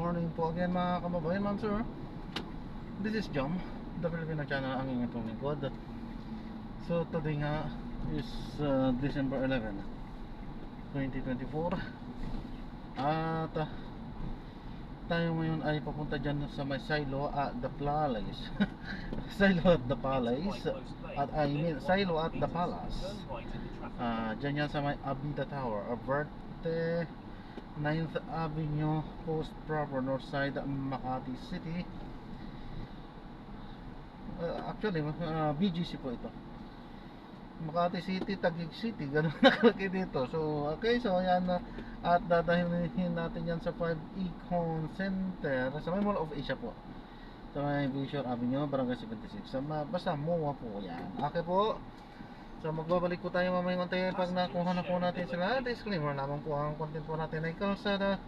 morning po again mga kababayan, ma'am sir. This is Jom, the Filipino channel ang inyong tumingkod. So today nga is December 11, 2024. At tayo ngayon ay papunta dyan sa may Silo at the Palace. Silo at the Palace. At I mean Silo at the Palace. Dyan yan sa may Abinda Tower, Verte 9th Avenue, Post Proper, Northside, Makati City. Actually, BGC po ito. Makati City, Taguig City, ganun nakalagay dito. So, okay, so yan na. At dadahin natin yan sa 5 Econ Center, sa may Mall of Asia po. Sa may Vision Avenue, Barangay 76. Basta MOA po yan. Okay po. So magbabalik po tayo mamayang konti pag nakuha na po natin sila. Disclaimer naman po, ang content po natin ay kalsada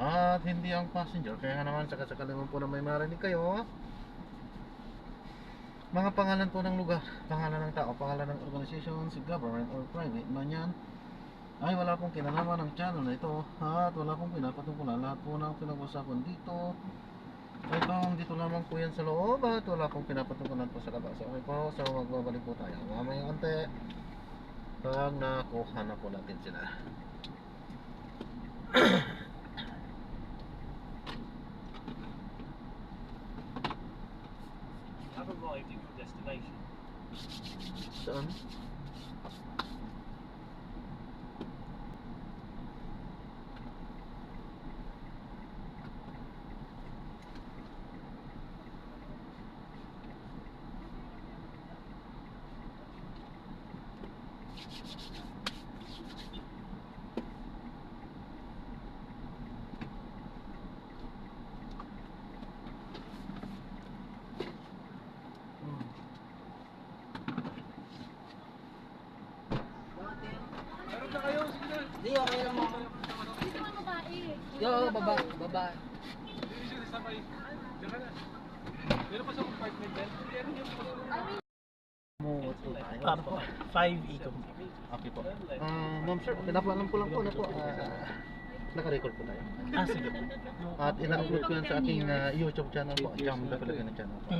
at hindi ang passenger. Kaya naman saka-saka naman po na may marinig kayo mga pangalan po ng lugar, pangalan ng tao, pangalan ng organization, si government or private man yan, ay wala pong kinalaman ng channel na ito at wala pong pinapatungkulan. Lahat po ng pinag-usapan dito ay dito lamang po yan sa loob at wala pong pinapatungkulan po sa labas. Okay po, so magbabalik po tayo mamaya konti pag nakuha na po natin sila. Have arrived at your destination. Saan? Hindi, okay lang mo. Dito mga babae. Yo, baba. Hindi siya nasabay. Diyan ka na. Meron pa sa compartment din. Move po tayo. Apo, 5 Econ. Okay po. Ma'am sir, pinapalam ko lang po na po. Naka-record po tayo. Ah, sige. At ina-upload ko yan sa aking YouTube channel po. Jam the Filipino channel po.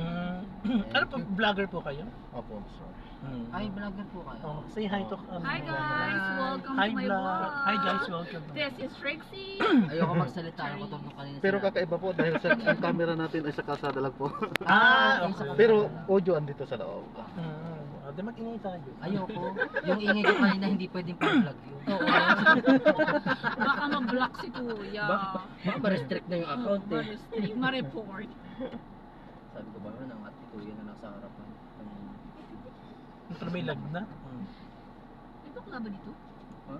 Ano po, vlogger po kayo? Opo, sir. Ay, vlogger po kayo. Oh, say hi to Hi guys! Welcome Hi to my vlog. vlog. Hi guys, welcome. This is Trixie. Ayoko magsalita, ayoko tong kanina. Pero kakaiba po dahil sa ang camera natin ay sa kalsada lang po. Okay. Pero audio andito sa loob. Di mag-ingay tayo. Ayoko. Yung ingay ko kanina hindi pwedeng pa-vlog yun. Oo. Baka ma-block si Kuya. Baka ma-restrict na yung account eh. Ma-restrict, ma-report. Sabi ko ba yun, ang ate ko yun na nasa harapan. Pero may lag na. May bakla ba dito? Ha?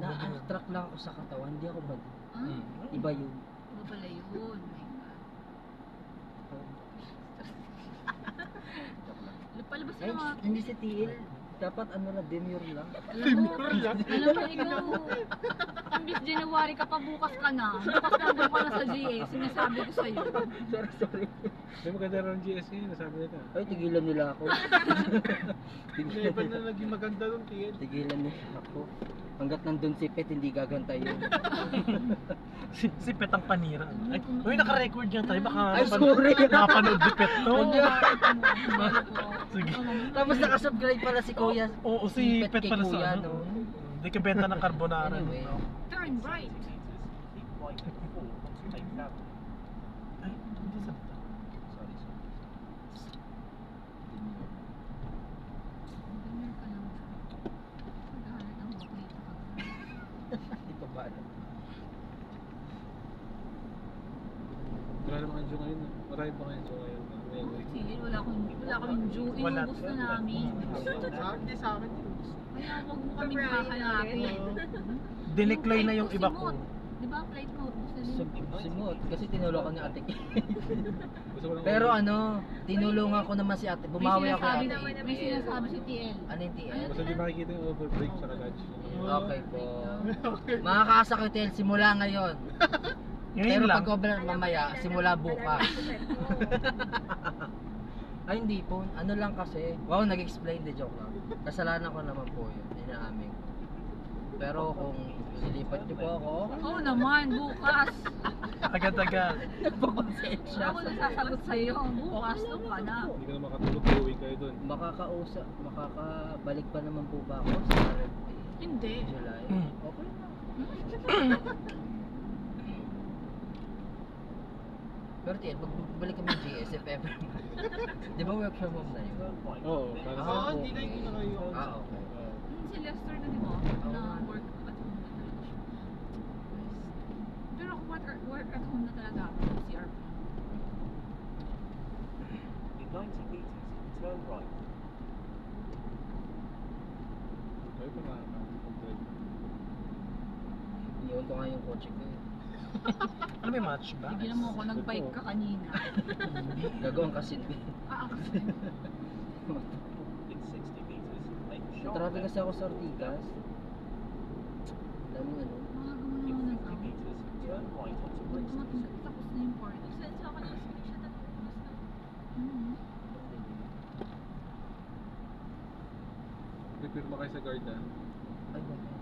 Na-attract lang ako sa katawan, hindi ako bad. Ah, Iba yun. iba pala yun. My God. Palabas Ay, na mga... hindi si TL. Dapat ano na, demure lang. Alam mo, ikaw, ambis January ka pa, bukas ka na. Bukas nandun ka na sa GA, sinasabi ko sa'yo. Sorry. May maganda rin GS ngayon. Nasabi nila. Ay, tigilan nila ako. May iba na naging maganda rin. Tigilan nila ako. Hanggat nandun si Pet, hindi gagantay yun. Si Pet ang panira. Ay, uy, naka-record yan tayo. Baka Ay, sorry. napanood ni Pet to. Sige. Tapos nakasubscribe pala si Kuya. Oo, si Pet kay pala Kuya, sa no? Hindi ka benta ng carbonara. Anyway. no? Turn right. Keep right at 4 once you take that. Ay, hindi sa... Sorry. Ganyan ka lang. Naghahanap ng walkway ka. Ito ba? Wala naman ang Diyo ngayon. Marami pa ngayon Diyo ngayon. Sige, wala kaming Jew. Wala. Inubos na namin. Hindi sa akin yun. Kaya huwag mo kaming hahanapin. Dinecline na yung iba ko. Di ba flight mode? Simot. Kasi tinulungan ni ate. Gusto ko lang Pero ano, tinulungan ko naman si ate. Bumawi ako kay ate. May sinasabi si TL. Ano yung TL? Basta di makikita yung overbreak sa kagad. Okay po. Makakasa ko TL simula ngayon. Ngayon Pero lang. pag over mamaya, simula bukas. Ay hindi po, ano lang kasi. Wow, nag-explain, the joke lang. Kasalanan ko naman po yun, inaamin ko. Pero kung ilipat niyo po ako, Oo naman, bukas. Agad-agad. Nagpakonsensya. Ako nagsasagot sa'yo. Bukas doon ka na. Hindi ka na makatulog, uwi kayo doon. Makakabalik pa naman po ba ako sa RFA? Hindi. July? Hmm. Okay na. Pero tiyan, pagbalik kami ng GS if ever. Di ba work from home na yun? Oo, para sa... Ah, hindi na okay. hindi na kayo. Ah, okay. Si Lester na di ba? Na work at home na talaga siya. Pero ako work at home na talaga ako. CR pa. In 90 meters, turn right. Kayo pa nakakapag-drive. Iyon ko nga yung kotse ko eh. Ano may match ba? Bigyan mo ako, nag-bike ka kanina. Gagawin kasi. Kasi. In 60 meters, make a Sa sharp traffic left. kasi ako sa Ortigas. Daming ano. Mga gumawa In naman 50 ako. meters, turn right onto Pag Brixton dumating Street. tapos na yung party. Send sa akin yung screenshot na nabubos na. Prepare ba kayo sa guard ah? Ay, bakit?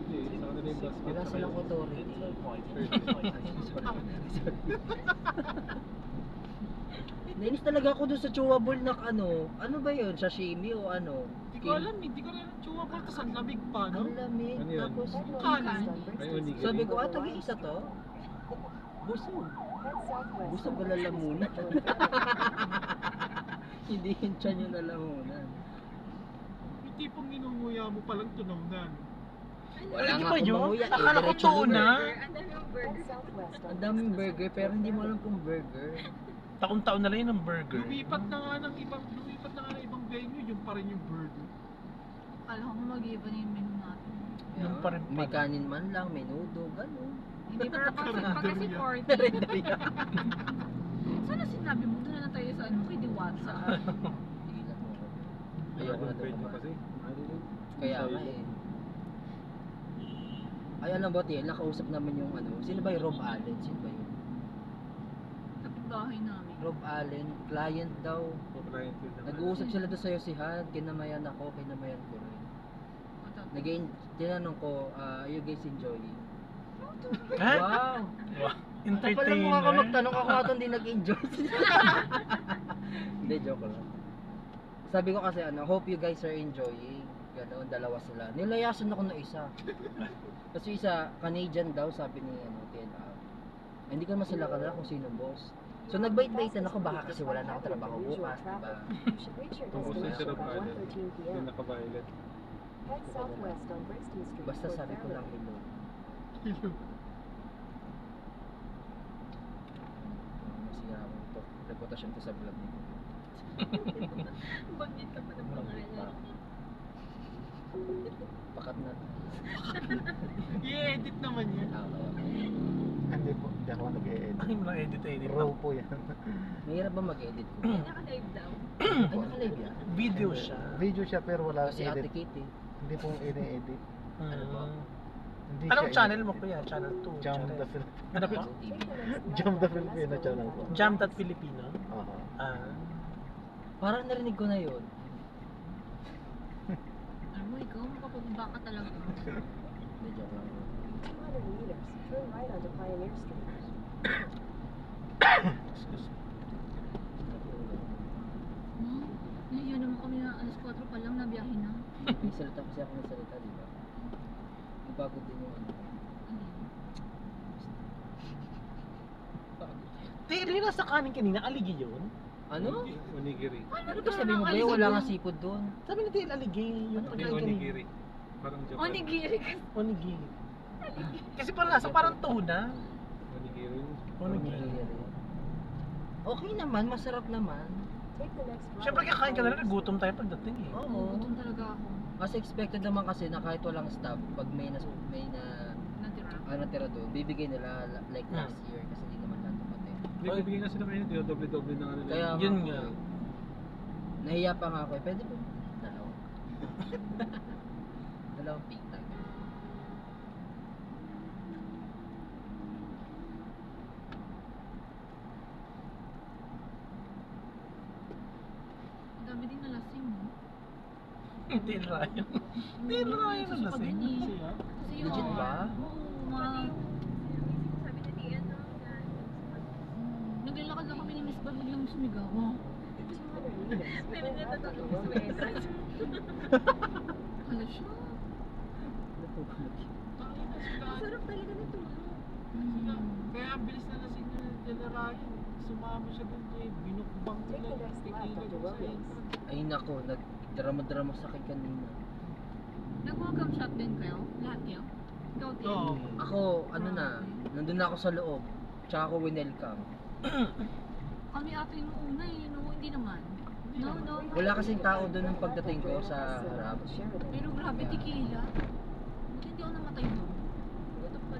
Hindi, sa kanila yung basket. Wala sa silang kayo. authority. Turn right onto Nainis talaga ako dun sa chewable na ano ba yun? Sashimi o ano? Hindi ko alam, hindi ko alam. Chewable, tas ang lamig pa, no? Ang lamig. Ano yun? Tapos, Kanin. Ay, onigiri. sabi ko, tagi-isa to? Busog. Busog ko lalamunan. Hindi yung tiyan yung lalamunan. Yung tipong inunguya mo palang tunaw-nan. Wala Hindi nga ba akong yun? manguya. Akala ko Diretso lang tuna. eh. Ang daming burger pero hindi mo alam kung burger. Taon-taon na lang yun ang burger. Lumipat na nga ng ibang venue, yung pa rin yung burger. Alam ko mag-iba na yung menu natin. Yun pa rin May pala. kanin man lang, menudo, gano'n. Hindi pero pag kasi party. Sana sinabi mo, doon na lang tayo sa ano, kay Diwata. Tigilan mo ako. Ayoko na doon venue kumain. kasi. Kaya nga eh. Ay alam ba tiyan, nakausap naman yung ano, sino ba yung Rob Allen? Sino ba yun? Kapit-bahay namin. Rob Allen, client daw. Nag-uusap sila doon sa Yosihan, kinamayan ako, kinamayan ko rin. Tinanong ko, are you guys enjoying? Ha? Wow! Kapal lang mukha ka Entertainer. magtanong ako nga hindi nag-enjoy. Hindi, joke lang. Sabi ko kasi hope you guys are enjoying. Ganoon, dalawa sila. Nilayasan ako ng isa. Kasi isa, Canadian daw, sabi ni TNR. Hindi ko naman sila kalala kung sino boss. So nagbait-baitan ako, baka kasi wala na ako trabaho bukas, diba? Tungkol sa Sirap Island, yung naka-violet. Basta sabi ko lang hello. Masira ako ito. Reputasyon ko sa vlog nito. Bakit ka pa ng pangalan? Pakat na. I-edit naman yun. Hindi po, hindi ako nag-e-edit. Ano yung mga edit-edit? Raw po yan. Mahirap ba mag-edit ko? Naka-live daw. Ay, naka-live yan. Video siya. Video siya pero wala Kasi Ate edit. Kitty. Hindi po ini-edit. Ano ba? Hindi Anong siya channel edit. mo kuya? Channel 2? Jam channel. the Filipino. Ano po? Jam the Filipino channel po. Jam.Filipino? Aha. Ah. Parang narinig ko na yun. Alam mo, ikaw makapagba ka talaga. Hindi, joke lang. 200 meters, turn right onto Pioneer Street. Excuse me. Nahiya naman kami na alas 4 pa lang, nabiyahe na. May salita kasi ako ng salita, di ba? Napagod din yung ano. Hindi na sa kanin kanina, aligi yun. Ano? Onigiri. Ano ba sabi mo ba yun? Wala nga sipod doon. Sabi ni Til, aligi. Yung Yung pagkain kanina. onigiri. Parang Japan. Onigiri kasi. Onigiri. Kasi parang lasa, parang tuna. Onigiri. Onigiri. Okay naman, masarap naman. Take the next right. Siyempre kakain ka na rin, nagutom tayo pagdating eh. Oo. Gutom talaga ako. Mas expected naman kasi na kahit walang staff, pag may Natira. natira doon, bibigay nila like last year kasi hindi naman lahat kapatid. Hindi, bibigyan nga sila kayo. Doble-doble na nga nila. Kaya Yun nga nga. ako eh. Nahiya pa nga ako eh. Pwede ba? Dalawa. Dalawang big time. Ang dami din nalasing, no? Til Ryan. Til Ryan ang lasing. Kasi yung Legit ba? Oo, mga... Ba't biglang sumigaw? 200 meters, turn right onto Bologna Avenue. Hala siya. Sarap talaga nito. Kaya ang bilis na lasing na nila Ryan. Sumama siya dun kay binukbang Take nila the next yung left tequila onto dun sa Williams. entrance. Ay nako, nagdrama-drama sa akin kanina. Nag-welcome shot din kayo? Lahat kayo? Ikaw, Tim? Oo. Ako, ano na, nandun na ako sa loob. Tsaka ako winelcome. Kami ata yung una eh, no? Hindi naman. No. Wala kasing tao doon nung pagdating ko sa harap. Pero grabe, tequila. Buti hindi ako namatay doon.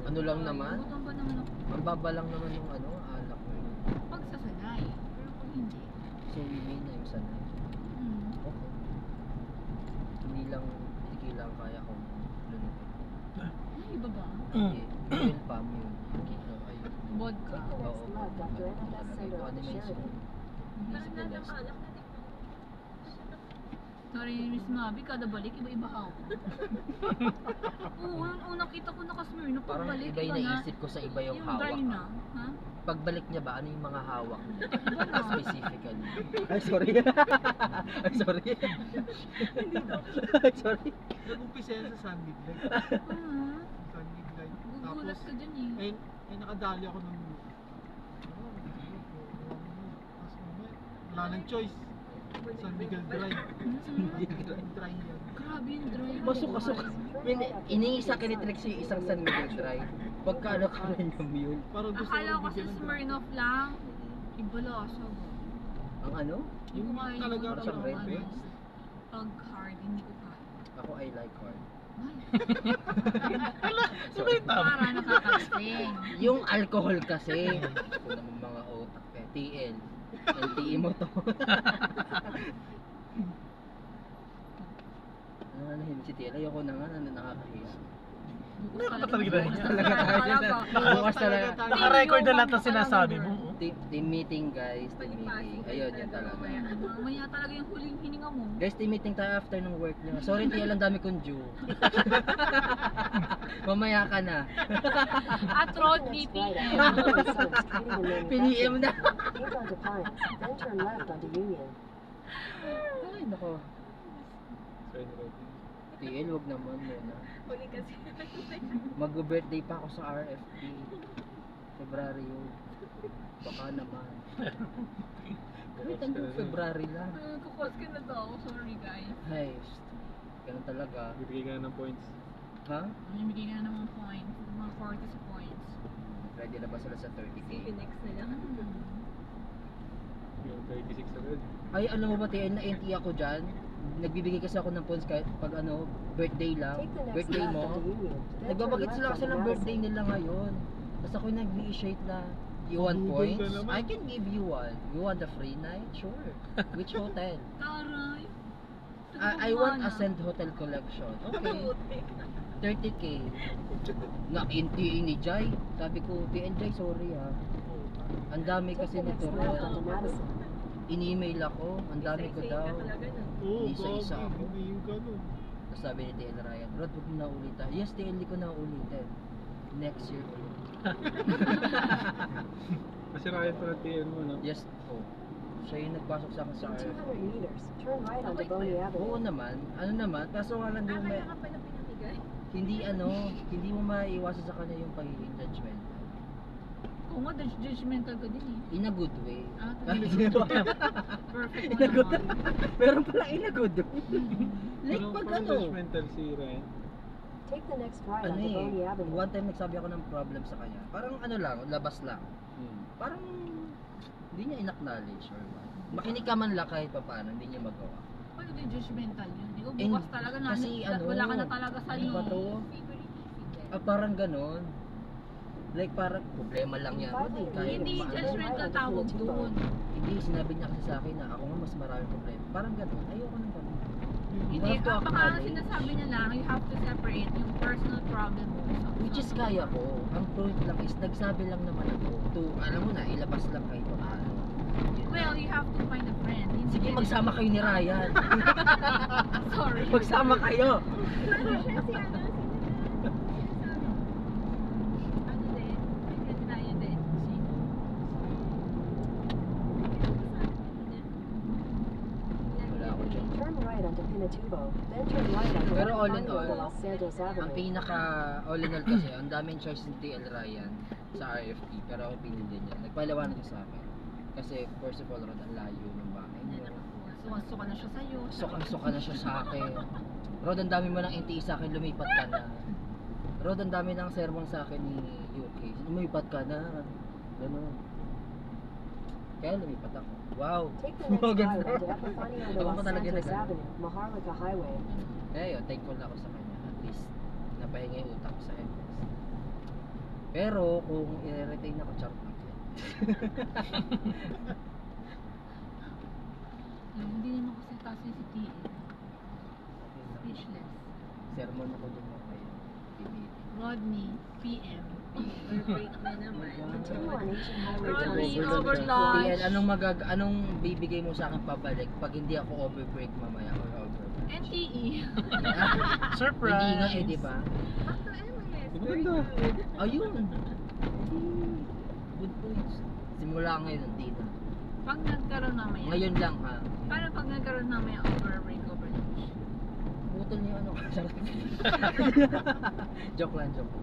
Ano lang naman? Gutom pa naman ako. Ang baba lang naman yung ano, alak mo. Pag sasanay. Pero pag hindi. So, you mean I'm sanay. Okay. Hindi lang tequila ang kaya ko. Ay, iba ba? Hindi. Oil palm yun. So, ay, Vodka. Take the next oo. left after entering that Talaga center ito, onto ano mismo. Sheridan. Easy to last. Sorry, Miss Mabi, kada balik, iba-iba ako. Oo, yung unang kita ko nakasmirno, Parang pagbalik, iba yung naisip ko sa iba yung hawak. dry na. Ha? Pagbalik niya ba, ano yung mga hawak niya? Iba na. Specifically. Ay, sorry. Ay, sorry. Ay, sorry. Nag-umpisa yan sa San Miguel. Ah, San Miguel. gugulat ka dyan eh. Ay nakadali ako nung wala nang choice. San Miguel Drive. Drive yan. Grabe yung dry. Masok. Iniisa kinitrix yung isang San Miguel Drive. Pagka ano ka rin yung mule. Parang gusto Akala ko kasi bigyan ng Smirnoff lang. Iba lasa. Ang ano? Yung kumain talaga yung parang red ano, wings. pag hard, hindi ko kaya. Ako, I like hard. Sorry. Para nakakasing. Yung alcohol kasi. Ito naman mga otak eh. TL. LTE mo to. Ano si TL? Ayoko na nga, nakakahiya. Bukas Ano ba talaga bukas yan? talaga. Nakabukas talaga. Naka-record na lahat ng sinasabi mo. Team meeting guys, team meeting. Ayun, yan talaga. Mamaya talaga yung huling hininga mo. Guys, team meeting tayo after ng work nyo. Sorry, TL, ang dami kong due. Mamaya ka na. At road Next BPM. right after Williams Suns, treating the PDM na. Keep on Defiance, then turn left onto Union. Ay, nako. TL, wag naman muna. Mag-birthday pa ako sa RFP. Februaryo. Baka naman. Kahit hanggang February lang. Kukos ka na daw. Sorry guys. Ay, ganun talaga. Bibigay ka ng points. Ha? Namimigay ka na ng mga points. Mga 40 points. Ready na ba sila sa 30k? Next na lang. Yung 36 agad. Ay, alam mo ba, TL, na-NT ako dyan? Nagbibigay kasi ako ng points kahit pag ano, birthday lang. Take the next Birthday left mo. onto Union, then turn Nagbabagit left sila kasi onto ng birthday Madison. nila ngayon. Tapos ako yung nag-initiate na, you want Budol ka points? naman. I can give you one. You want a free night? Sure. Which hotel? Taray. I want a Ascend Hotel Collection. Okay. 30k. Na-NT ni Jai. Sabi ko, TL Jai, sorry ha. Ang dami Take kasi the next nito. left onto Madison. In-email ako. Ang dami ko daw. Oo, Isa-isa grabe. ako. Hindi yung gano'n. Tapos sabi ni TL Ryan, Rod, huwag mo na ulitin. Yes, TL, di ko na ulitin. Next year ulit. Kasi Ryan pala TN mo, no? Yes, oh. Siya yung nagpasok sa akin sa In RFP. 200 meters, turn right onto Boney Oo Avenue. naman, ano naman, kaso nga lang din may, hindi ano, hindi mo maiiwasan sa kanya yung pagiging judgmental. Oo nga, judgmental ka din eh. In a good way. Ah, Kahit perfect in mo a good naman. Meron pala in a good way. Like Pero pag parang ano, judgmental si Ryan. Take the next right ano onto Boney eh, Avenue. one time nagsabi ako ng problem sa kanya. Parang ano lang, labas lang. Parang hindi niya in-acknowledge or what. Makinig ka man lang kahit pa paano, hindi niya magawa. Paano din judgmental yun? Di ko And bukas talaga na, kasi ano, wala ka na talaga sa ano ba to? Parang ganon. Like parang problema lang yan. Hindi, kaya Hindi mo maano. judgmental tawag doon. Hindi, sinabi niya kasi sa akin na ako nga mas maraming problema. Parang ganon, ayoko nang ganon. You Hindi, have to baka acknowledge. sinasabi niya lang, you have to separate yung personal problem mo sa Which is kaya ko. Ang point lang is, nagsabi lang naman ako to, alam mo na, ilabas lang kahit pa paano. Yun Well, lang. you have to find a friend. Hindi Sige, pwede- magsama kayo ni Ryan. Sorry. Magsama kayo. Ano din? Ay, Ryan din. Pinatubo, then turn right on Pero all in Epifanio de all, Los Santos ang Avenue. pinaka all in all kasi, ang daming choice ni TL Ryan sa RFP, pero ako pinili niya. Nagpaliwanag niya sa akin. Kasi first of all, Rod, ang layo ng bahay niyo. Suka na siya sa'yo. Sukang-suka na siya sa akin. Rod, ang dami mo ng NTE sa akin, lumipat ka na. Rod, ang dami ng sermon sa akin ni UK. Lumipat ka na. Ganun. Kaya lumipat ako. Wow! Take the next right Ganda. onto Epifanio de Ako Los pa talaga Santos nag- Avenue, Maharlika Highway. Kaya yun, thankful ako sa kanya. At least, napahinga yung utak ko sa FS. Pero, kung i-retain ako, charot lang yan. Hindi naman kasi kasi si TL. Speechless. Sermon ako dun mo kayo. Rodney, PM. Break na naman. Continue on Asian Highway Rodney, to overload. TL, anong bibigay mo sa akin pabalik pag hindi ako overbreak mamaya or overbreak? NTE. Surprise! Hindi nga eh, di ba? After MLS, very Maganda. good. Ayun. Good points. Simula ngayon, hindi na. Pag nagkaroon mamaya. Ngayon lang ha. Paano pag nagkaroon mamaya overbreak, overload? Putol niyo ano. Joke lang, joke.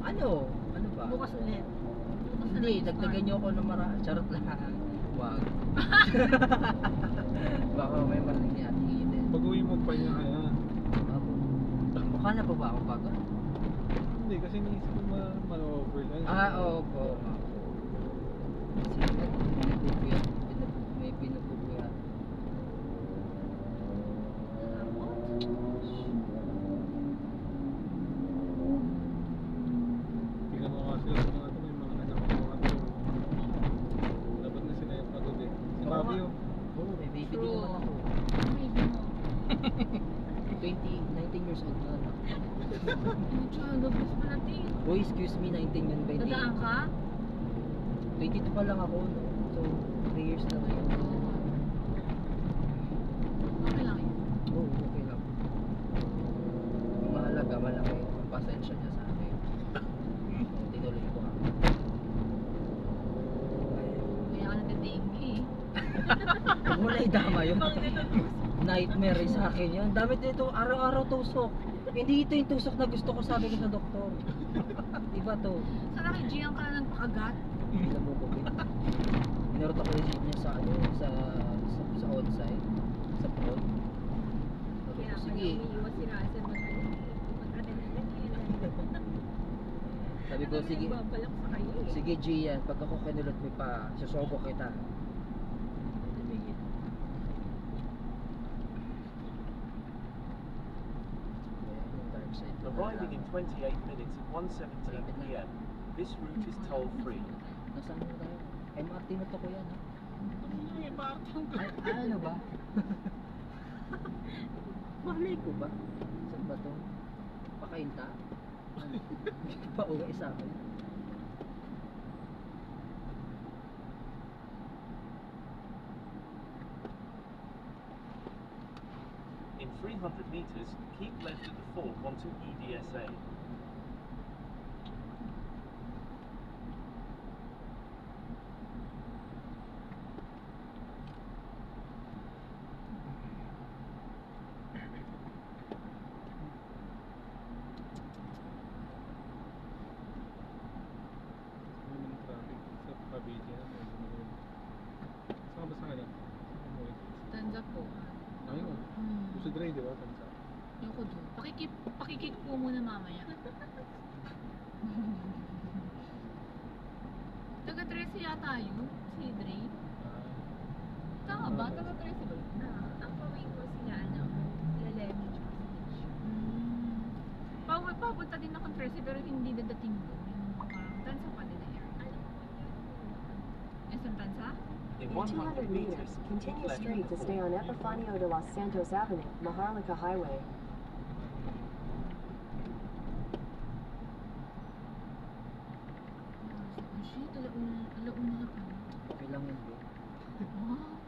Ano? Ano ba? Bukas ulit. Bukas na Hindi, lang dagdagan niyo ako ng charot lang. Wag. Baka may marinig ni Ate Eden. Pag-uwi mo pa niya kaya. Ako. Mukha na pa ba ako pagod? Hindi, kasi naisip ko ma-over lang. Opo. Kasi pinupupuyat. May pinupupuyat. Tingnan mo kasi yung mga ito, may mga anak ko mga ito. Dapat na sila yung pagod eh. Si Oo Bobby nga. yung Oo, may baby din True. naman ako. Maybe mo. 19 years old na anak. Child of this natin. Boy, excuse me, 19 yun, 20. Dadaan ka? 22 pa lang ako, no? So, 3 years na ngayon. Okay lang yun. Oo, okay lang. Ang mahalaga, malaki ang pasensya niya sa akin. Tinuloy ko ako. Kaya ka nagtitingki. Huwag mo na idama yun. Nightmare sa akin yun. Dami dito, araw-araw tusok. Hindi ito yung tusok na gusto ko, sabi ko sa doktor. Iba to. Sana kay Gian ka na nagpakagat. Alam mo ko, minurot ako yung niya sa ano, sa onsite, sa prod. Sabi Kaya ko, pala sige. umiiwas si Russell mag-adrenaline. Sabi ko, sige. Nagbabalak sa kayo eh. Sige, Gian, pag ako kinulot mo pa, susogo kita. Dark side. Arriving in 28 minutes at 1:17 p.m. This route is toll-free. Nasaan na tayo? MRT na to ko yan, ha? Ay, bakit? Ay, ano ba? Malay ko ba? Saan ba to? Pakainta? Pa-uwi sa akin. In 300 meters, keep left at the fork onto EDSA. Ano ng traffic sa Pabidya? Saan ba sa kanila? Stand up po. Ayun. Si Dre, di ba? Tansa. Yung ko doon. Pakikip po muna mamaya. Taga 13 yata yun, si Dre. Tama ba? Taga 13 ba yun? Ang pawin ko sila, sila Lemmy tsaka si Mitch. Papunta din akong 13 pero hindi dadating doon. Yung parang tansa pa din na air. Alam mo yun? SM tansa? In In 100 200 meters, meters, keep continue left at straight the to stay fork on onto Epifanio de Los Santos Avenue, Maharlika Highway. Oh shit, alauna na pa. Okay lang yun, bro. Wow.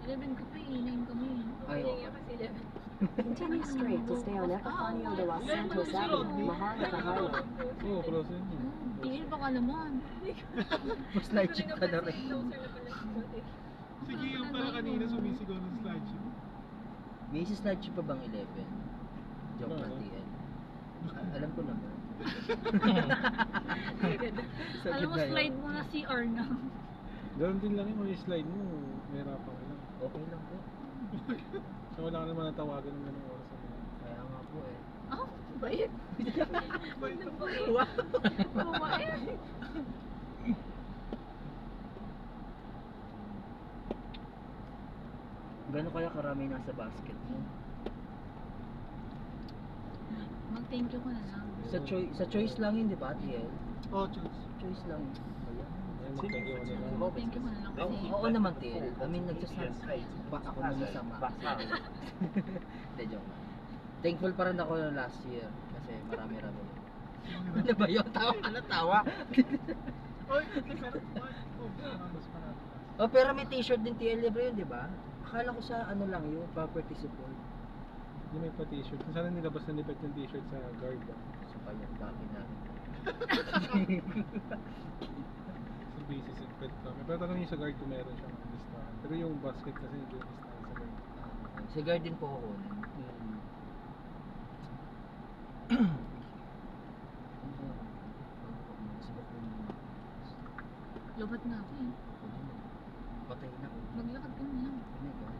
11 ka pa eh, 9 kami. Ay, Kaya okay. nga kasi 11. Continue straight to stay on Epifanio de Los Santos Avenue, Maharlika Highway. Oo, close yun. Tingin baka naman. Mas light check ka na rin. Closer na pala si Bote. Sige, yung pala kanina sumisigaw ng slideshow. May slide pa bang 11? Joke Wala, lang, no? TL. Alam ko naman. Alam mo, slide mo na CR na. Ganun din lang yung may slide mo, mahirapan ka lang. Okay lang po. So wala ka naman natawagan ng ganung oras sa mga. Kaya nga po eh. Ah, bait. Wow! Bumait. Gano'n kaya karami nasa basket mo? Mag-thank you ko na lang. Sa choice lang yun, di ba, TL? Oh, choose. Choice lang. Ay, magkagawa na lang. Mag-thank you ko na lang kasi. Oo naman, TL. I mean, nagsasabi. Ba ako na masama. Hindi, joke lang. Thankful pa rin ako last year. Kasi marami-rami. Ano ba yun? Tawa ka na tawa. Oy, pero mas panalo. Oh, pero may t-shirt din TL libre yun, di ba? Akala ko sa ano lang yun, property support. Hindi may pa t-shirt. Sana nilabas na nipet yung t-shirt sa guard ba? So, kaya dami na. Sa busy sigpet kami. Pero tanong yung sa guard kung meron siyang listahan. Pero yung basket kasi hindi yung listahan sa guard. Sa garden po ako. Lobat na ako eh. Patay na ako. Maglakad ka na lang. Oh my God.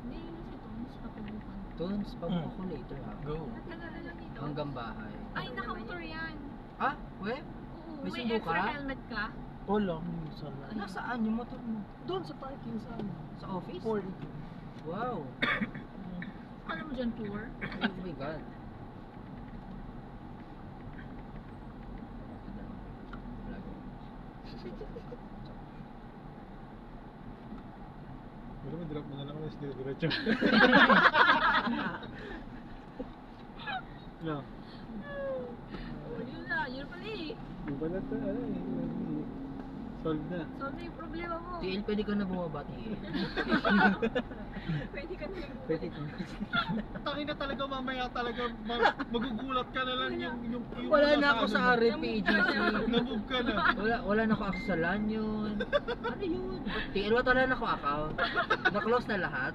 Hindi, yun si Toms, papabukan. Tons, pag ako later ha. Go. Naglalala lang nito. Hanggang bahay. Ay, nakamotor yan. Ah, we? Oo, May may sundo extra ka? helmet ka. Wala, hindi sana. Nasaan yung motor mo? Doon sa parking sa ano? Sa office? 42. Wow. Alam mo dyan, tour? Oh my God. Pero may drop mo na lang kami sa diretso. No. Yun na, yun pala eh. Yung pala ito, ano eh. Solve na. So, ano yung problema mo? TL, pwede ka na bumaba, TL. Pwede ka na Pwede ka na. Tangin na talaga mamaya talaga magugulat ka na lang yung Wala na ako ano sa mo. RPGC. Na-move ka na. Wala na ako access sa LAN yun. Ano yun? TL, wala na ako account. Na-close na lahat.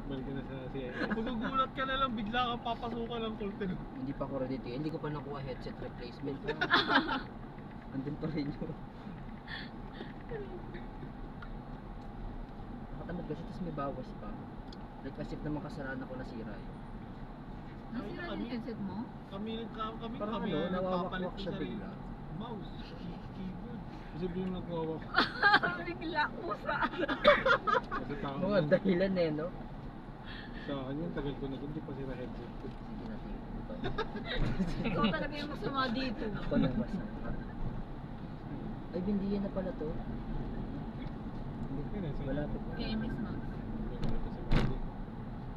Balik ka na sa CIA. Magugulat ka na lang bigla kang papasukan ng Colton. Hindi pa ako ready, TL. Hindi ko pa nakuha headset replacement. Andun pa rin yun. Nakatamad kasi, tapos may bawas pa. Like as if naman kasalanan ko nasira yun. Nasira yung headset mo? Kami Parang kami ano, nagpapalit nawawakwak ng siya sarili. bigla. Mouse, keyboard. Kasi yung nagwawak Bigla, usa. sa tao. Mga dahilan eh, no? Sa akin yun, tagal ko na dun, di pa sila headset ko. Sige na, sige. Ikaw talaga yung masama dito. Ako na masama. Ay, bindiyan na pala to. Yun eh, sige. Malapit na. Kaya Miss Max.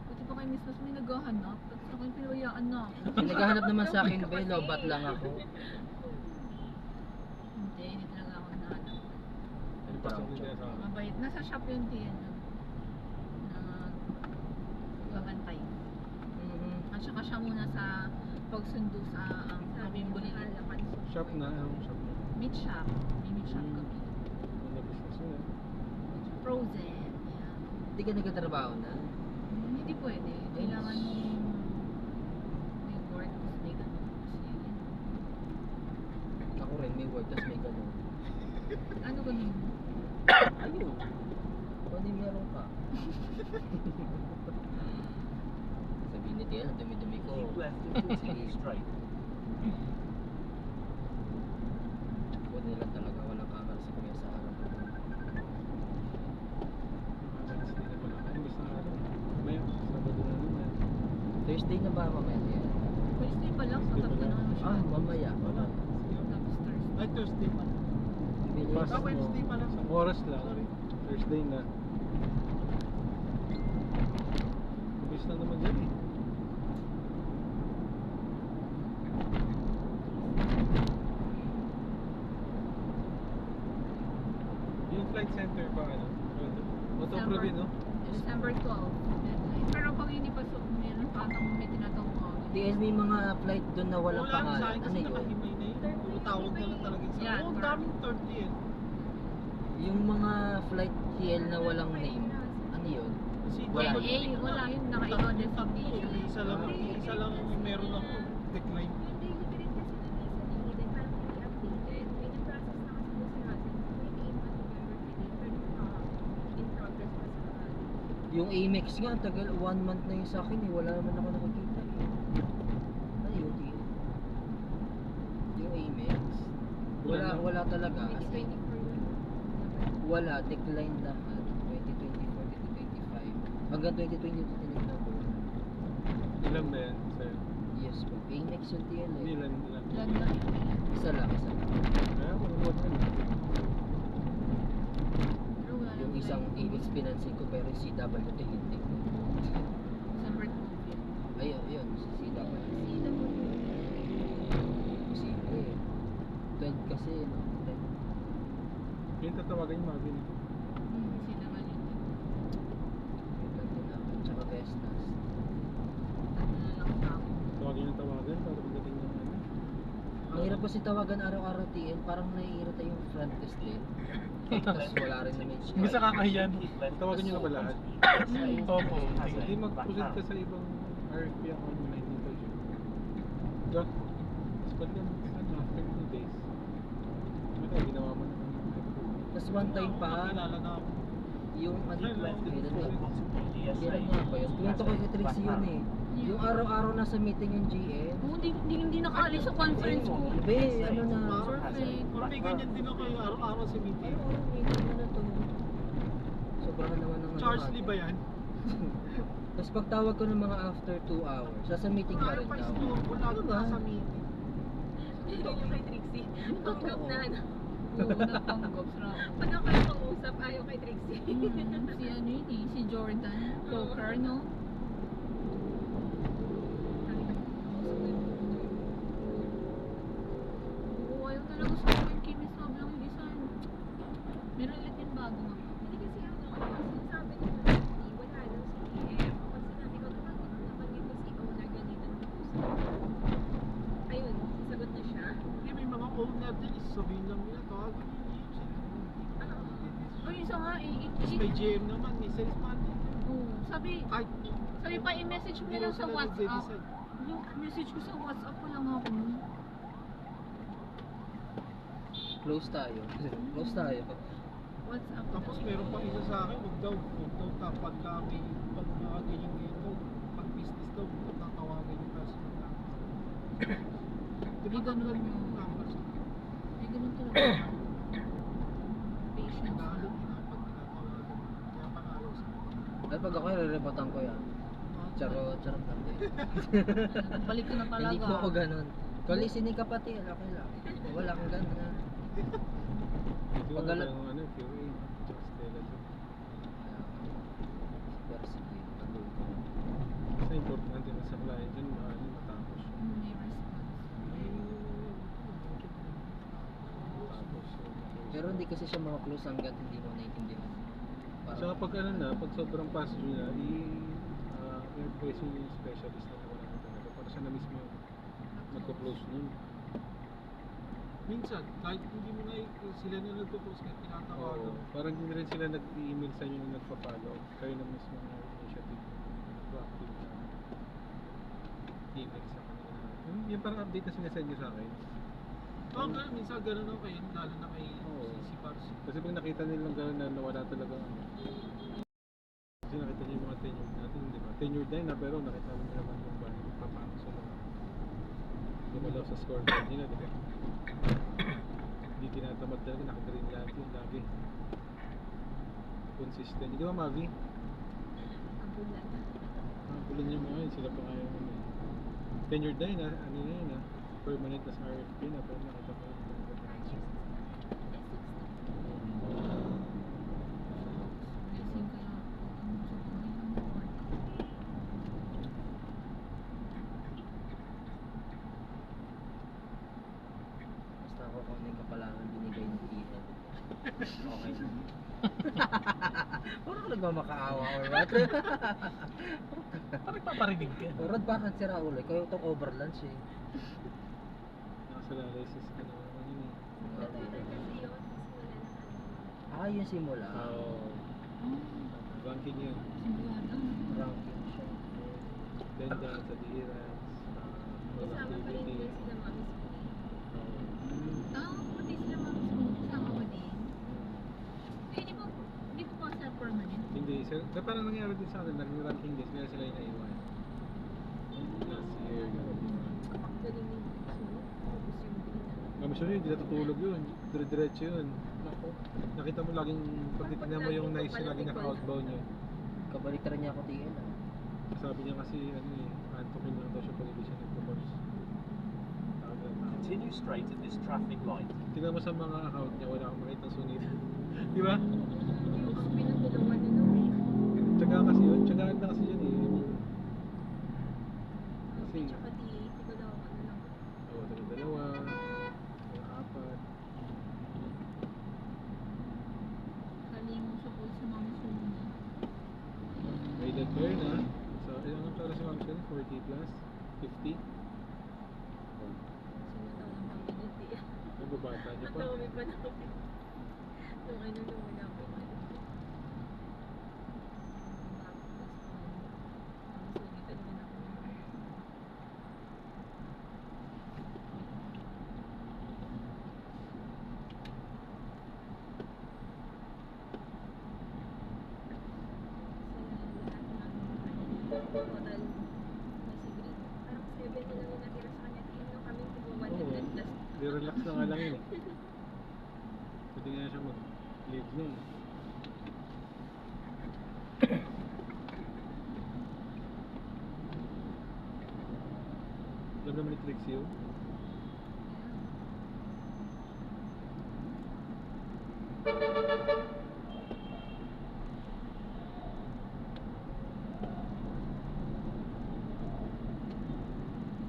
Buti pa kay Miss Max may naghahanap. Tapos ako yung pinawayaan na. Yung naghahanap naman sa akin, Bel, lobat lang ako. Hindi talaga ako nahanap. Ano pa sa hindi sa akin? Mabait. Nasa shop yung tiyan na babantay. At saka siya muna sa pagsundo sa aming bulilit. Shop na, anong shop na? Meat shop. May meat shop kami. Ano business yun eh? Frozen. Yan. Hindi ka nagtatrabaho na? Hindi pwede. Kailangan may work tapos may ganun. Kasi yun. Ako rin, may work, tapos may ganun. Ano ganun? Ayun. Kung ano yung meron ka. Sabihin ni Tia, ang dumi-dumi ko. Keep left and continue straight. Huwag nila talaga, walang camera sa kuya sa harap. Wednesday na pala. Ano gusto na rin? May Sabado na rin yan. Thursday na ba mamaya Tia? Wednesday pa lang. Sa tabi na naman siya. Ah, mamaya. Wala. Tapos Thursday. Ay, Thursday pa. Bilis. Pas Ah, Wednesday mo. pa lang. Isang oras lang. Sorry. Thursday na. Bilis lang naman dyan eh. Yung flight center pa ano? Motopro din no? December 12. Deadline. Pero pag hindi pa so, meron pa atang may tinatawag. TS may mga flight doon na walang Wala na sa pangalan. akin Ano kasi yun? nakahimay na yun. Puro tawag na lang talaga sa Yan, oh, ang daming 30 eh. Yung mga flight TL na walang name. Ano yun? NA, wala yun, naka-ikaw designation. Isa lang yung meron ako. Decline. Hindi ko din kasi na nasa parang hindi updated. May na-process na kasi doon sa Hazen. 28 pa November 28, pero in progress pa sa Yung Amex nga, tagal, 1 month na yun sa akin eh. Wala naman ako nakakita eh. Ano yun? Yung Amex. Wala talaga. As in, 2024 yun. wala, decline lahat. 2024, 2025. Hanggang 2022 tinignan ko. Ilan ba yan sa'yo? Yes po. Amex yung TL eh. Ilan? Lag lang yun. Isa lang. Kaya manubuhat ka na. Pero wala Yung lang isang tayo. Amex financing ko pero yung CWT hindi. December 2. Ayun, yun. Si CWT. Posible eh. 12 kasi, no? 12. Yung tatawagan yung Mavin. Sila ba yun? Yun din ako. Tsaka Vestas. Ano na lang ako. Tawagan yung tawagan para pagdating ng ano. Ang hirap kasi tawagan araw-araw TL, parang naiirita yung front desk din. Tapos wala rin naman siya. Bisa kakahiya, no? Tawagan nyo na ba lahat? Opo. Hindi mag-proceed ka sa ibang RFP account mo na hindi ka dyan. Tapos pag yan, after 2 days, ano ginawa mo naman yung Tapos one time pa, Kilala na ako. yung ano, kailan nga ba yun? Yes, Kwento ko kay Trixie yun eh. Yung araw-araw nasa meeting yung GM. Oo, hindi nakaalis sa conference ko. Be, ano na, Perfect. Parang may ganyan din ako yung araw-araw sa meeting. araw-araw meeting na to. Sobrahan naman ng Charles Lee ba yan? Tapos pagtawag ko ng mga after 2 hours, nasa meeting pa rin Pa daw. istorbo lalo Ano ba? na sa meeting. Yun yung kay Trixie. Panggap na ano. Oo, nagpanggap sa Pag ako yung pang-usap, ayaw kay Trixie. Si ano yun eh, si Jordan Coker, no? Oo, ayaw talaga sa akin, Kimis Mablang yung isa. Meron ulit yung bago nga. Hindi kasi ako, sinasabi niya na hindi, wala daw si EF. Pag sinabi ko, nabanggit ko si owner ganito ng usap. Ayun, sasagot na siya. Hindi, may mga owner din. Sabihin lang nila, tawagan nyo yung GM. O yung isa nga, Tapos may GM naman, may sales manager. Oo, sabi Kahit pa i-message mo hindi lang raw sa sila WhatsApp. nagde-decide. Yung message ko sa WhatsApp ko lang ako. Close tayo. Close tayo. WhatsApp. Tapos meron pa isa sa akin, huwag daw pag kami, pag ganyan ito, pag business daw, tatawagan yung personal number. Hindi ganun yung yun. number sa akin. May ganun talaga. Patience Lalo lang. na pag tinatawagan. Kaya panalo sa akin. At pag ako, re-reportan ko yan. Charot lang din. Balik ko na talaga. Hindi ko ako ganun. Kalisinin ka pati, okay lang. Wala kang ganun. Ito Pag wala alam- yung ano, QA. Just Stella dyan. Pero sige, tagal ko. Kasi importante na sa client dyan, matapos. May response. Matapos. Pero hindi kasi siya makaklose hanggat hindi mo naiintindihan. Saka pag ano na, pag sobrang fast nyo na, i-request nyo yung specialist na wala na talaga. Para siya na mismo yung magka-close nun. Minsan, kahit hindi mo na sila na nagpo-post kahit tinatawagan. Oo, parang hindi rin sila nag-email sa inyo na nagpa-follow. Kayo na mismo yung initiative proactive na email sa kanila. Yung parang update na sinasend nyo sa akin. Oo, ganun, minsan ganun ako kayo, lalo na kay Oo. si Pars. Kasi pag nakita nilang gano'n na nawala talaga ano. Kasi nakita niyo yung mga tenure natin, di ba? Tenure din na pero nakita mo naman yung ba yung papasok sila. Lumalaw sa scoreboard nila, di ba? Hindi tinatamad talaga, nakagreen lahat yun lagi. Consistent. Di ba, Mavi? Abulan. Bulan yung mga yun, sila pa nga yung ano. Tenure din na, ano na yun permanent na sa RFP na, pero nakita mo yung Blessing kaya Basta ako kung may kapalangan binigay ng TL. Okay na. Parang nagmamakaawa or what? Parang paparinig ka. Rod, bakit si Raul? Ikaw yung itong overlunch eh. Nakasalalisis ka na ano yun eh. Matagal kasi yun, kasi wala na ano. Ah, yung simula. Oo. ranking yun. Sigurado. Ranking siya. Attendance, adherence, Kasama pa rin productivity. din sila Mami Spring. Pati sila mga gusto mo kasama ba din? Eh, di ba pa sa permanent? Hindi, parang nangyari din sa akin, naging ranking list, kaya sila yung naiwan. Last year, gano'n. Galing ni Bukso. Ubus yung green. Mami Shuri, hindi natutulog yun. Dire-diretso yun. Ako, Nakita mo laging, pag titignan mo yung nice niya, laging naka-outbound yun. kabaliktaran niya ako TL ah. Sabi niya kasi, antokin lang daw siya pag hindi siya nagpo-course. Continue straight at this traffic light. Tingnan mo sa mga account niya, wala akong makita sunit. Di ba? Yung ang pinagdalawa na nung Tsaga kasi yun, tsagaan na kasi yun eh. Kasi, tsaka TA, di ba daw ano lang. dalawa, apat. Galing mo siya po sa mga sumi. May defer na. So, ilang ang para sa Ma'am Shuri? 40 plus? 50? Sinataw ng kami ng TA. Nagbabata niya pa. Natawa kami pa namin. Nung ano, nung wala ko yung ano. Sulitan mo na ako. Total na si Green. Parang 7 na lang yung natira sa kanya. Tingnan kami tigwa 100 plus. Di-relax na nga lang yun eh. Pwede nga siya mag-leave nun. Alam naman ni Trixie yun.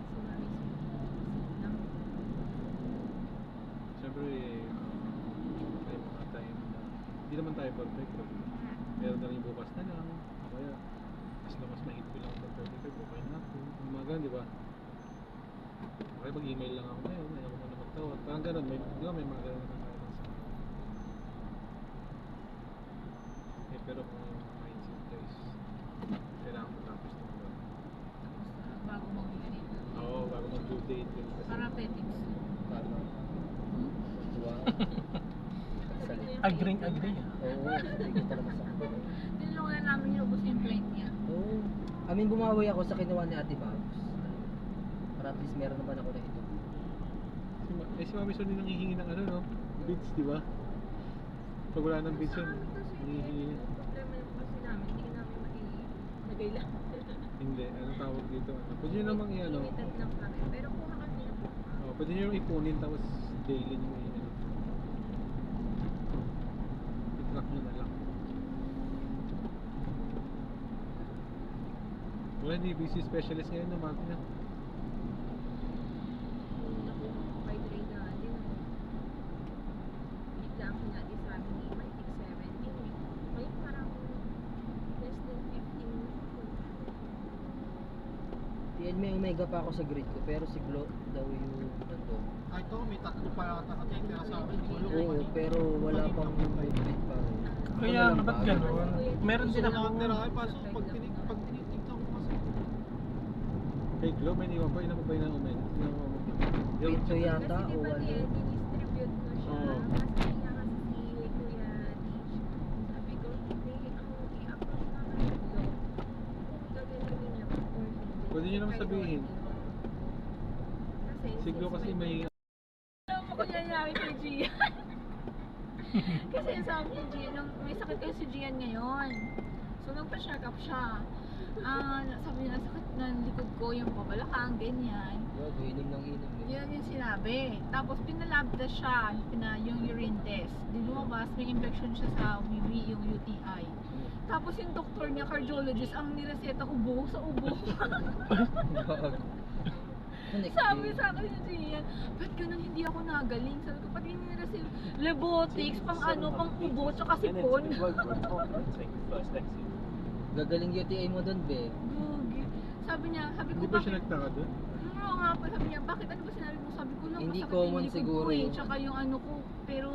Si Mami Spring lang. Siyempre, may mga time na hindi naman tayo perfect. Pero meron na rin bukas na lang. O kaya, mas mahit ko lang sa 35, okay na ako. Umaga, di ba? Okay, mag-email lang ako ngayon. Ayaw ko muna magtawag. Parang ganun, di ba may mga ganun na tayo sa pero kung yung mindset guys, kailangan mo tapos na ba? Bago mag-ganit. Oo, bago mag-due date. Yun kasi. Para petics. Tama. Wow. Agree ah. Oo, hindi talaga sa akin. Tinulungan namin yung ubos yung plate niya. Oo. Amin bumawi ako sa kinuha ni Ate Babs. Para at least meron naman ako na ito. Si Mami Sony nang hihingi ng ano, no? Beats, di ba? Pag wala ng beats yun, hinihingi niya. Problema yung kasi namin, hindi namin mailagay lang. Hindi, anong tawag dito? Pwede nyo namang i-ano, Limited lang kami. Pero kuha kami ng pwede nyo ipunin tapos daily nyo i-ano. I-track nyo na lang. Wala, hindi busy specialist ngayon na Martin na. by trade na din. Bigla ang pinati sa amin ni Mike, 17. Ngayon parang less than 15. TL may omega pa ako sa grid ko, pero si Glo daw yung nandun. Ay, ito, may tatlo pa yata nakatitira sa akin. Oo, pero wala pang movement pa. Kaya Ako na lang ba't ba? gano'n? Meron din ako. Nakatira kayo, paso pag tinitignan ko kasi. Kay Glo, may iniwan pa, ilan mo ba yun ang umen? Ito yata Kasi o diba ano? dinistribute ko siya. Oo. Kasi nga kasi si Kuya Teach, sabi ko, hindi, ang i-upload na ng Glo. Kung gagalawin niya or hindi. Pwede niyo naman Kahit sabihin. Kasi Si Glo kasi may Alam mo kung nangyari kay Gian. Kasi sabi ni Gian, nung may sakit kasi si Gian ngayon. So nagpa-check up siya. Sabi niya, sakit ng likod ko, yung pabalakang, ganyan. Wag, inom ng inom eh. Yun yung sinabi. Tapos pinalab na siya, yung urine test. Di lumabas, may infection siya sa UV, yung UTI. Tapos yung doktor niya, cardiologist, ang nireseta ubo sa ubo. Sabi sa akin ni Gian, ba't ganun hindi ako nagaling? Sabi ko, pati nireseta, lebotics, pang ano, pang ubo, tsaka And then to sipon. the road where it's confident, take the first exit. Gagaling UTI mo doon, be. Gugi. Sabi niya, sabi ko, Hindi ba siya bakit? nagtaka doon? nga po, sabi niya, bakit ano ba sinabi mo? Sabi ko lang, Hindi masakit common yung likod siguro ko eh, yung tsaka ano. yung ano ko. Pero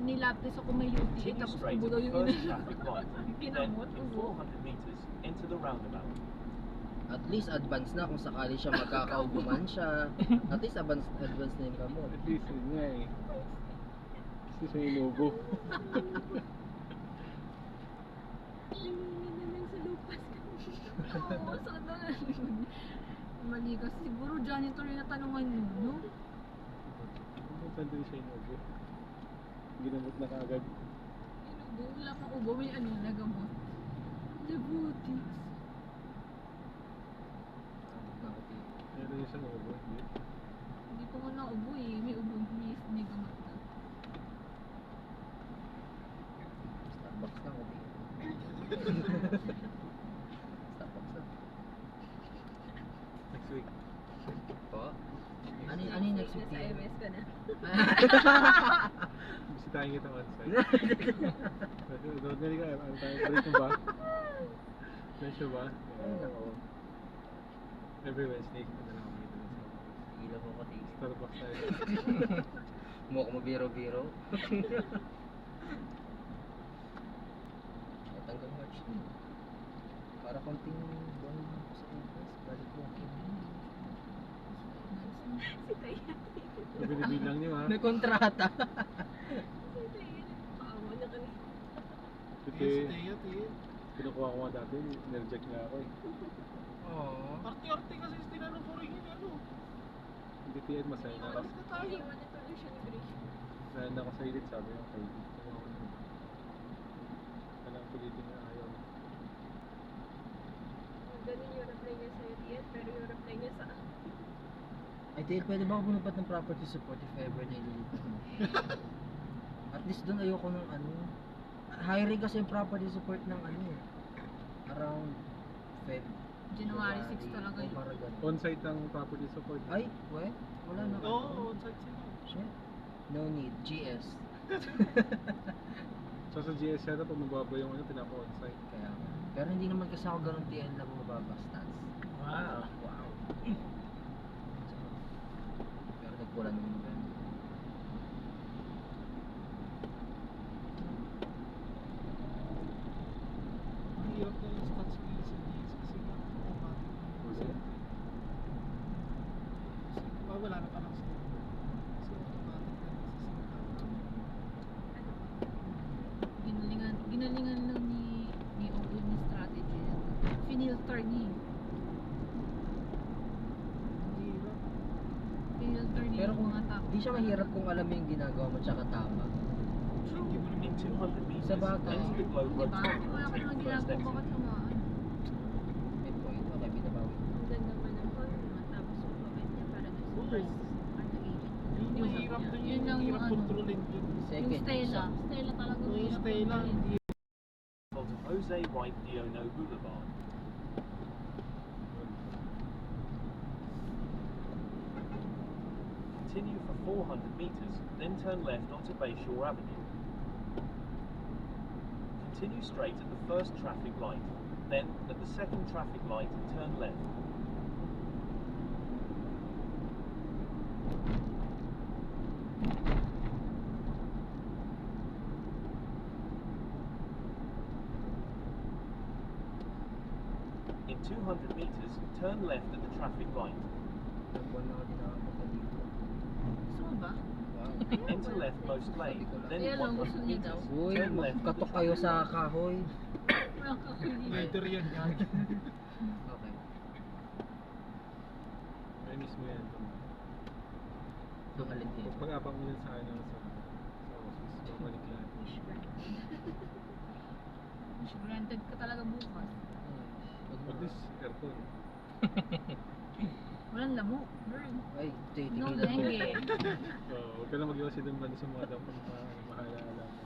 nilapis ako may UTI, Continue tapos straight ubo at daw the yung first inano. traffic light. Then, Kinamot, in ubo. 400 meters, enter the roundabout. At least advance na kung sakali siya magkakaubuman siya. At least advance na yung gamot. At least yun nga eh. Kasi siya inubo. Nanginginig na lang sa lupas. Oo, sakit na lang. Mali kasi siguro janitor yung natanungan mo, no? Saan din siya inubo? Ginamot na kaagad. Inubo, wala pang ubo, may ano, nagamot. Diabetes. Meron yung siyang ubo. Hindi. Hindi ko nga naubo eh, may ubo, may gamot na. Starbucks lang ako dito. Starbucks lang. Next week. Po? Ano yung next week? Nasa MS ka na. Bisitahin kita on site. Doon nga ka, ano tayo, balik mo ba? Medyo ba? Ay, nako. Every Wednesday, kita na lang kami dito sa Ilaw ko kasi. Starbucks tayo. Mukha ko mabiro-biro. At hanggang March na. Para konting buwan ko sa English. Balik mo ako. Si Taya. So, binibilang niyo ha. May kontrata. Si Taya. Paawa na kami. Kasi, Tiyo. kinukuha ko nga dati, nireject nga ako eh. Oo. Arte-arte kasi tinanong ko rin yun, ano. Hindi tiyan, masaya na ako. Alis na tayo. Iwan na tuloy siya ni Grace. Masaya na ako sa edit, sabi ko kay edit. Walang pilitin na ayaw. Ganun yung reply niya sa'yo, Tiyan, pero yung reply niya sa akin. Ay, Tail, pwede ba ako bumupat ng property support if ever na ililipat mo? At least doon ayoko ng ano. Hiring kasi yung property support ng ano eh. Around Feb. January 6 talaga o yun. para ganun. On-site ang property support. Ay, wala na. Oo, on-site sila. Shit. No need. GS. So sa GS yata, pag mababa yung ano, pinaka-on-site. Kaya nga. Pero hindi naman kasi ako ganun TL na bumababa stats. Wow. Wow. Pero nagpula nung November. Ang hirap na yung stats ko yun sa GS kasi automatic. Wala na parang sila. Kasi automatic na Ginalingan lang ni Owen ni strategy. Finilter niya eh. Ang hirap. Finilter niya Pero yung kung mga topic. di siya mahirap kung alam mo yung ginagawa mo tsaka tama. Hindi mo naman In 200 meters, Sa bagay. enter the glow road Diba? tunnel Wala and ka take naman the first ginagawa, bakit exit. naman? May point. Okay, binabawi. Ang ganda man ng forma, tapos yung comment niya para dun sa Oo. first agent. Yung mahirap dun Yun yung lang yung hirap ano. kontrolin dun. Second. Yung Stella. Stella talaga Yung mahirap Stella, kontrolin. hindi Onto Jose White Diono Boulevard. Continue for 400 meters, then turn left onto Bayshore Avenue. Continue straight at the first traffic light, then at the second traffic light turn left. In 200 meters, turn left at the traffic light. Nagbuwan na ako dinakapunta dito. Gusto mo ba? Wow. Enter left most lane, then Kaya lang, gusto 100 niya daw. meters, Uy, turn left at the magkatok kayo traffic sa light. kahoy. Nakakakilig. later yan. Okay. May miss mo yan. So, alin din. Pag-apang mo yan sa akin sa office, babalik lang. Granted ka talaga bukas. At least, aircon. Walang lamok. Burn. Ay, No titigil dengue. Huwag ka lang mag-iwasi doon man sa mga dapat mahala-hala mo.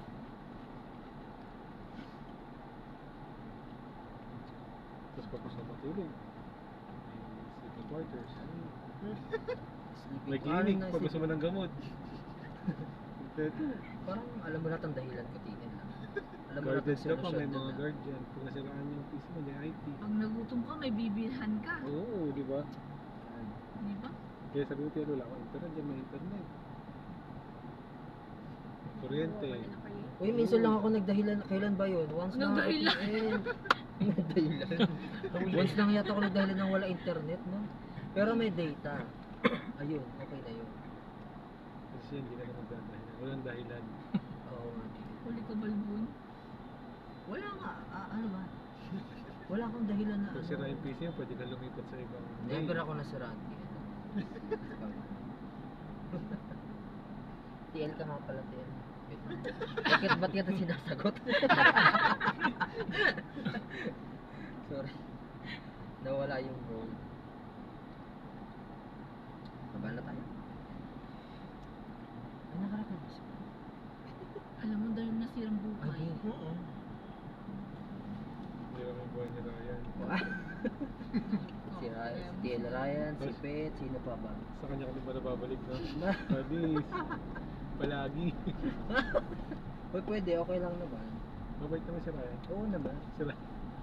Tapos pag gusto matulog, may sleeping quarters. May clinic pag gusto mo ng gamot. Ito, Parang alam mo lahat ang dahilan ko tingin lang. Alam mo lahat guarded ang ka pa, may solusyon mga na. guardian. Pag nasiraan yung PC mo, may IT. Pag nagutom ka, may bibilhan ka. Oo, di ba? Di ba? Kaya sabi ko, tiyelo lang ako, internet, dyan may internet. Kuryente. Uy, minsan lang ako nagdahilan. Kailan ba yun? Once lang ako Nagdahilan. PL. Nagdahilan. Once lang yata ako nagdahilan ng wala internet, no? Pero may data. Ayun, okay na yun. Kasi hindi ka naman dahilan. Walang dahilan. Oo. Huli ka balbon. Wala nga. Ano ba? Wala akong dahilan na Pag sira yung PC mo, pwede ka lumipat sa ibang... Never ako nasiraan. TL ka nga pala, TL. Ba't kita sinasagot? Sorry. Nawala yung roll. Baba na tayo. Ay, nakarecord ba siya? Alam mo, dahil nasirang buhay. Ay, Oo. Hindi naman buhay ni Ryan. si TL Ryan, si Pet, sino pa ba? Sa kanya ka din ba nababalik, no? Padis. Palagi. Uy, pwede, okay lang naman. Mabait naman si Ryan. Oo naman.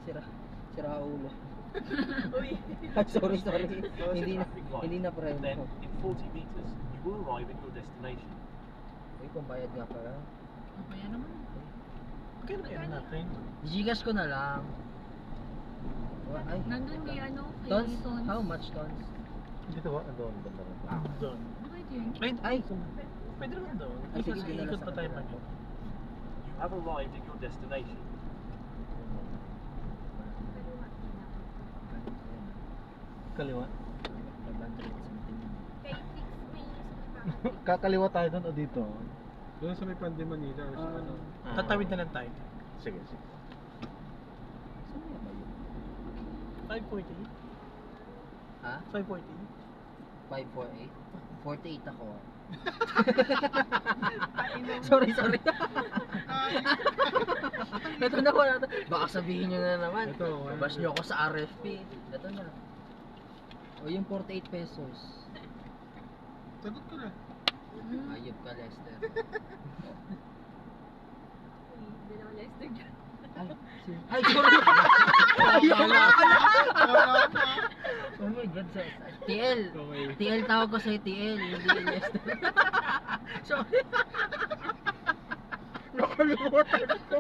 Sira. Sira ulo. Uy. sorry. First Hindi na, traffic light. hindi na friend Then, ko. in 40 meters, you will arrive at your destination. Uy, kung bayad nga pala. Kaya naman. Magkano kaya natin? Gcash ko na lang. Ay, Nandun may ano, kay tons? Tons. How much tons? Dito ba? Doon, banda rin. Doon. Bakit yun? Ay, Pwede naman doon. Ay, sige, Kasi dinala ikot sa pa tayo kanila. mag You have arrived at your destination. Kaliwa. 500 something. Kay Fix may sa Kakaliwa tayo doon o dito? Doon sa may Pande Manila or sa ano. Tatawid na lang tayo. Sige. Saan nga ba yun? 540? Ha? 540? 548? 48 ako. sorry. Ito na ko. Baka sabihin nyo na naman. Ito, ano? Bash nyo ako sa RFP. Ito na. O yung 48 pesos. Sagot ko na. Ayop ka, Lester. Hindi na ako Lester dyan. Ay, sorry! Oh my God, TL! Okay. TL tawag ko sa'yo, TL, hindi Lester. Sorry! Nakalimutan ko.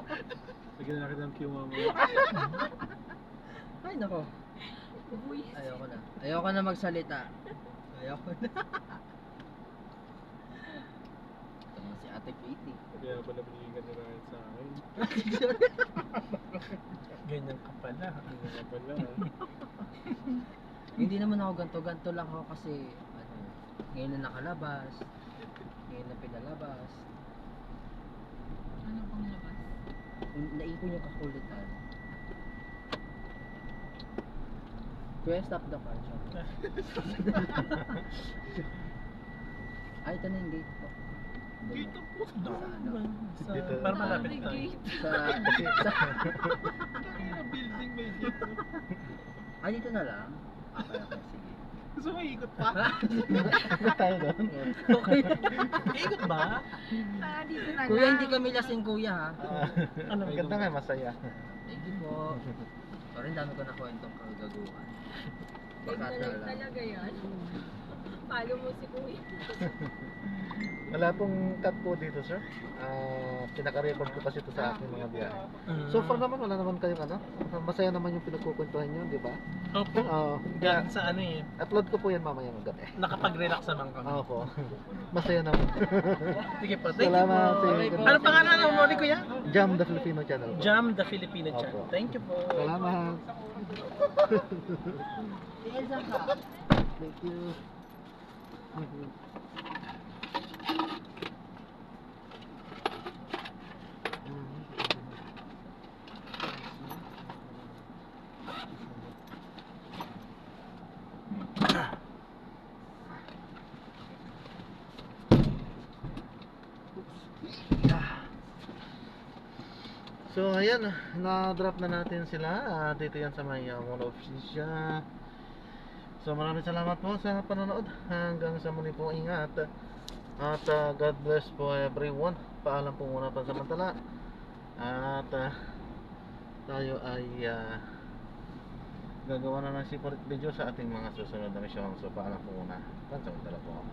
Lagyan na kita ng cue mo. Ay, nako. Ayoko na magsalita. Ayoko na. Ito naman si Ate Katie. Kaya pala binigyan ni Ryan sa akin. Ganyan ka pala. Hindi nga pala. Hindi naman ako ganto lang ako kasi ngayon na nakalabas. Ngayon na pinalabas. Ano pang labas? Naipon yung kakulitan. Kuya, stop the car. Ay, ito na yung gate po. Dito po. Doon. Sa Dito. para malapit tayo. Gate. Sa Building may dito. dito na lang? Okay, sige. Gusto mo ikot pa? Ikot tayo doon. Okay. Ikot ba? Dito na Kuya, hindi kami lasing kuya ha. Ano? Ganda nga, masaya. Thank you po. Sorry, ang dami ko na kwentong kagaguhan. Baka Live tala. talaga yan. Follow mo si Kuya. Wala pong cut po dito, sir. Pinaka-record ko kasi ito sa aking mga biyahe. So far naman, wala naman kayong ano. Masaya naman yung pinagkukwentuhan nyo, di ba? Opo. Kaya, Sa ano eh. upload ko po yan mamaya ng gabi. Nakapag-relax naman kami. Opo. Masaya naman. Sige po. Thank you Salamat. po. Sige. Ano pangalan ng muli kuya? Jam the Filipino channel po. Jam the Filipino Chan. Opo. Thank you po. Salamat. Elsa ka. Thank you. So ayan, na-drop na natin sila. Dito yan sa may Mall of Asia. So maraming salamat po sa panonood. Hanggang sa muli po, ingat. At God bless po everyone. Paalam po muna pansamantala. At tayo ay gagawa na ng separate video sa ating mga susunod na misyon. So paalam po muna. Pansamantala po ako.